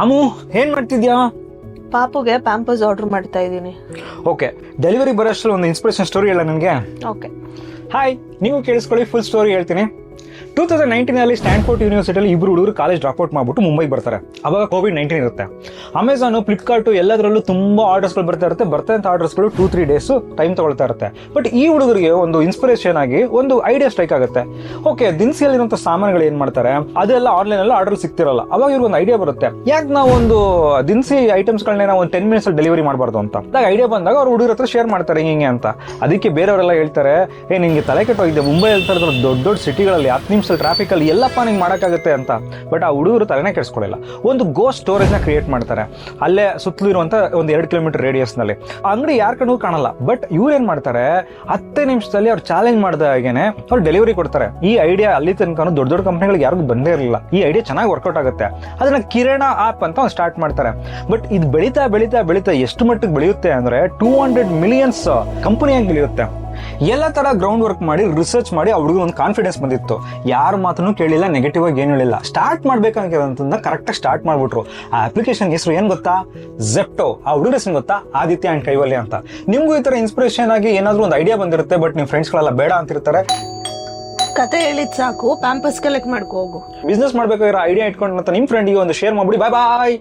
ಅಮ್ಮು ಏನ್ ಮಾಡ್ತಿದ್ಯಾ? ಪಾಪುಗೆ ಪ್ಯಾಂಪರ್ಸ್ ಆರ್ಡರ್ ಮಾಡ್ತಾ ಇದ್ದೀನಿ. ಓಕೆ, ಡೆಲಿವರಿ ಬರೋಷ್ಟರಲ್ಲಿ ಒಂದು ಇನ್ಸ್ಪಿರೇಷನ್ ಸ್ಟೋರಿ ಹೇಳ ನನಗೆ. ಓಕೆ. ಹಾಯ್, ನೀವು ಕೇಳಿಸ್ಕೊಳ್ಳಿ, ಫುಲ್ ಸ್ಟೋರಿ ಹೇಳ್ತೀನಿ. 2019 ಸ್ಟ್ಯಾನ್ಫೋರ್ಡ್ ಯೂನಿವರ್ಸಿಟಿಯಲ್ಲಿ ಇಬ್ಬರು ಹುಡುಗರು ಕಾಲೇಜ್ ಡ್ರಾಪ್ಔಟ್ ಮಾಡ್ಬಿಟ್ಟು ಮುಂಬೈಗೆ ಬರ್ತಾರೆ. ಅವಾಗ ಕೋವಿಡ್-19 ಇರುತ್ತೆ. ಅಮೆಝಾನು, ಫ್ಲಿಪ್ಕಾರ್ಟು ಎಲ್ಲದರಲ್ಲೂ ತುಂಬಾ ಆರ್ಡರ್ಸ್ಗಳು ಬರ್ತಾ ಇರುತ್ತೆ. ಬರ್ತಂತ ಆರ್ಡರ್ಸ್ಗಳು 2-3 ಡೇಸ್ ಟೈಮ್ ತಗೊಳ್ತಾ ಇರುತ್ತೆ. ಬಟ್ ಈ ಹುಡುಗರಿಗೆ ಒಂದು ಇನ್ಸ್ಪಿರೇಷನ್ ಆಗಿ ಒಂದು ಐಡಿಯಾ ಸ್ಟ್ರೈಕ್ ಆಗುತ್ತೆ. ಓಕೆ, ದಿನಸಿಯಲ್ಲಿರುವಂಥ ಸಾಮಾನುಗಳು ಏನ್ ಮಾಡ್ತಾರೆ, ಅದೆಲ್ಲ ಆನ್ಲೈನ್ ಅಲ್ಲಿ ಆರ್ಡರ್ ಸಿಗ್ತಿರಲ್ಲ. ಅವಾಗ ಇವ್ರಿಗೆ ಒಂದು ಐಡಿಯಾ ಬರುತ್ತೆ, ಯಾಕೆ ನಾವು ಒಂದು ದಿನಸಿ ಐಟಮ್ಸ್ಗಳನ್ನ ನಾವು 10 ಮಿನಿಟ್ಸ್ ಅಲ್ಲಿ ಡೆಲಿವರಿ ಮಾಡಬಾರ್ದು ಅಂತ. ಐಡಿಯಾ ಬಂದಾಗ ಅವ್ರು ಹುಡುಗರ ಹತ್ರ ಶೇರ್ ಮಾಡ್ತಾರೆ ಹಿಂಗೆ ಅಂತ. ಅದಕ್ಕೆ ಬೇರೆಯವರೆಲ್ಲ ಹೇಳ್ತಾರೆ, ನಿಂಗೆ ತಲೆ ಕೆಟ್ಟೋಗಿದೆ, ಮುಂಬೈ ದೊಡ್ಡ ದೊಡ್ಡ ಸಿಟಿಗಳಲ್ಲಿ 10 ನಿಮಿಷ ಟ್ರಾಫಿಕ್ ಅಲ್ಲಿ ಎಲ್ಲಪ್ಪ ನಿಂಗೆ ಮಾಡೋಕ್ಕಾಗುತ್ತೆ ಅಂತ. ಬಟ್ ಆ ಹುಡುಗರು ತಲೆನೇ ಕೆಡಿಸ್ಕೊಳ್ಳಿಲ್ಲ. ಒಂದು ಗೋ ಸ್ಟೋರೇಜ್ ನ ಕ್ರಿಯೇಟ್ ಮಾಡ್ತಾರೆ. ಅಲ್ಲೇ ಸುತ್ತಲೂ ಇರುವಂತ ಒಂದು 2 ಕಿಲೋಮೀಟರ್ ರೇಡಿಯಸ್ ನಲ್ಲಿ. ಅಂಗಡಿ ಯಾರ ಕಣ್ಣೂ ಕಾಣಲ್ಲ. ಬಟ್ ಇವ್ರು ಏನ್ ಮಾಡ್ತಾರೆ, 10 ನಿಮಿಷದಲ್ಲಿ ಅವ್ರು ಚಾಲೆಂಜ್ ಮಾಡಿದಾಗೇನೆ ಅವ್ರು ಡೆಲಿವರಿ ಕೊಡ್ತಾರೆ. ಈ ಐಡಿಯಾ ಅಲ್ಲಿ ತನಕ ದೊಡ್ಡ ದೊಡ್ಡ ಕಂಪನಿಗಳಿಗೆ ಯಾರಿಗೂ ಬಂದೇ ಇರಲಿಲ್ಲ. ಈ ಐಡಿಯಾ ಚೆನ್ನಾಗಿ ವರ್ಕೌಟ್ ಆಗುತ್ತೆ. ಅದನ್ನ ಕಿರಣ ಆಪ್ ಅಂತ ಒಂದು ಸ್ಟಾರ್ಟ್ ಮಾಡ್ತಾರೆ. ಬಟ್ ಇದು ಬೆಳೀತಾ ಬೆಳೀತಾ ಬೆಳೀತಾ ಎಷ್ಟು ಮಟ್ಟಿಗೆ ಬೆಳೆಯುತ್ತೆ ಅಂದ್ರೆ 200 ಮಿಲಿಯನ್ಸ್ ಕಂಪನಿಯಾಗಿ ಬೆಳೆಯುತ್ತೆ. ಎಲ್ಲ ತರ ಗ್ರೌಂಡ್ ವರ್ಕ್ ಮಾಡಿ ರಿಸರ್ಚ್ ಮಾಡಿ ಆ ಹುಡುಗ ಒಂದು ಕಾನ್ಫಿಡೆನ್ಸ್ ಬಂದಿತ್ತು. ಯಾರ ಮಾತನ್ನು ಕೇಳಿಲ್ಲ, ನೆಗೆಟಿವ್ ಆಗಿ ಏನು ಹೇಳಿಲ್ಲ. ಸ್ಟಾರ್ಟ್ ಮಾಡ್ಬೇಕಂತ ಕರೆಕ್ಟಾಗಿ ಸ್ಟಾರ್ಟ್ ಮಾಡ್ಬಿಟ್ರು. ಆ ಅಪ್ಲಿಕೇಶನ್ ಹೆಸರು ಏನ್ ಗೊತ್ತಾ? ಝೆಪ್ಟೋ. ಆ ಹುಡುಗ ಹೆಸರು ಗೊತ್ತಾ? ಆದಿತ್ಯ ಅಂಡ್ ಕೈವಲ್ಯ ಅಂತ. ನಿಮ್ಗೂ ಈ ತರ ಇನ್ಸ್ಪಿರೇಷನ್ ಆಗಿ ಏನಾದ್ರೂ ಒಂದು ಐಡಿಯಾ ಬಂದಿರುತ್ತೆ, ಬಟ್ ನಿಮ್ ಫ್ರೆಂಡ್ಸ್ಗಳೆಲ್ಲ ಬೇಡ ಅಂತಿರ್ತಾರೆ. ಕತೆ ಹೇಳಿದ್ ಸಾಕು, ಪ್ಯಾಂಪರ್ಸ್ ಕಲೆಕ್ಟ್ ಮಾಡ್ಕೋ ಹೋಗು. ಬಿಸ್ನೆಸ್ ಮಾಡ್ಬೇಕಾಗಿರೋ ಐಡಿಯಾ ಇಟ್ಕೊಂಡು ನಿಮ್ ಫ್ರೆಂಡ್ಗೆ ಒಂದು ಶೇರ್ ಮಾಡ್ಬಿಡಿ. ಬಾಯ್ ಬಾಯ್.